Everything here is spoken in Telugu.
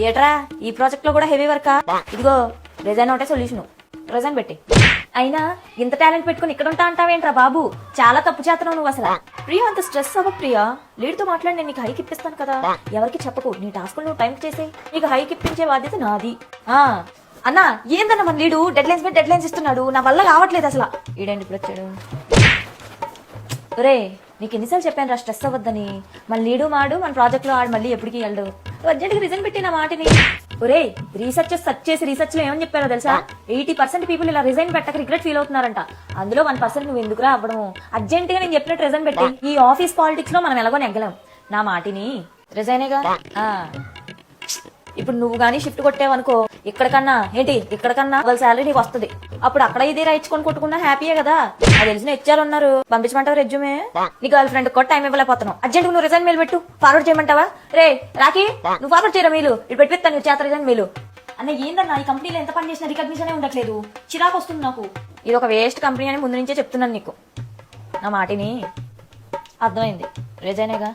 ఏట్రా ఈ ప్రాజెక్ట్ లో కూడా హెవీ వర్కా? ఇదిగో రిజైన్ ఒకటే సొల్యూషన్, రిజైన్ పెట్టి. అయినా ఇంత టాలెంట్ పెట్టుకుని ఇక్కడ ఉంటా అంటావేంట్రా బాబు, చాలా తప్పు చేస్తున్నావు నువ్వు అసలు. ప్రియా అంత స్ట్రెస్ అవ్వకు ప్రియా, లీడ్తో మాట్లాడి నేను నీకు హైక్ ఇప్పిస్తాను కదా, ఎవరికి చెప్పకు, నీ టాస్క్ నువ్వు టైం చేసే, నీకు హైక్ ఇప్పించే బాధ్యత నాది. అన్నా ఏందన్నా మన లీడు డెడ్ లైన్స్ మీద డెడ్ లైన్స్ ఇస్తున్నాడు, నా వల్ల కావట్లేదు అసలు. ఈడేంటి ఇప్పుడు వచ్చాడు? ఒరే నీకు ఎన్నిసార్లు చెప్పాను రా స్ట్రెస్ అవ్వద్దని, మన లీడు మాడు మన ప్రాజెక్ట్ లో ఆడు మళ్ళీ ఎప్పటికీ వెళ్ళడు. అర్జెంట్ గా రిజైన్ పెట్టి నా మాటని. ఒరే రీసెర్చ్ చేసి రీసెర్చ్ లో ఏమని చెప్పారో తెలుసా, 80% పీపుల్ ఇలా రిజైన్ పెట్టక రిగ్రెట్ ఫీల్ అవుతున్నారంట. అందులో 1% నువ్వు ఎందుకురా అవ్వడం, అర్జెంట్ గా నేను చెప్పినట్టు రిజైన్ పెట్టి. ఈ ఆఫీస్ పాలిటిక్స్ లో మనం ఎలాగో నెగ్గలేం, నా మాటిని రిజైనేగా. ఇప్పుడు నువ్వు గానీ షిఫ్ట్ కొట్టావనుకో, ఇక్కడికన్నా వాళ్ళ శాలరీ నీకు వస్తుంది, అప్పుడు అక్కడ ఇదే రాయించుకొని కొట్టుకున్నా హ్యాపీయే కదా. అది తెలిసిన హెచ్ఆర్ ఉన్నారు, పంపించమంటావు రెజ్యూమే. నీ గర్ల్ ఫ్రెండ్ కూడా టైం ఇవ్వలేకపోతున్నావు, అర్జెంట్ నువ్వు రిజైన్ మెయిల్ పెట్టు, ఫార్వర్డ్ చేయమంటావా? రే రాకి నువ్వు ఫార్వర్డ్ చేయరా మెయిల్, ఇటు పెట్టిస్తాను చేత రిజైన్ మెయిల్. అన్న ఏందన్నా ఈ కంపెనీలో ఎంత పని చేసినా రికగ్నిషన్ ఉండట్లేదు, చిరాకు వస్తుంది నాకు. ఇది ఒక వేస్ట్ కంపెనీ అని ముందు నుంచే చెప్తున్నాను నీకు, నా మాటిని. అర్థమైంది, రిజైనేగా.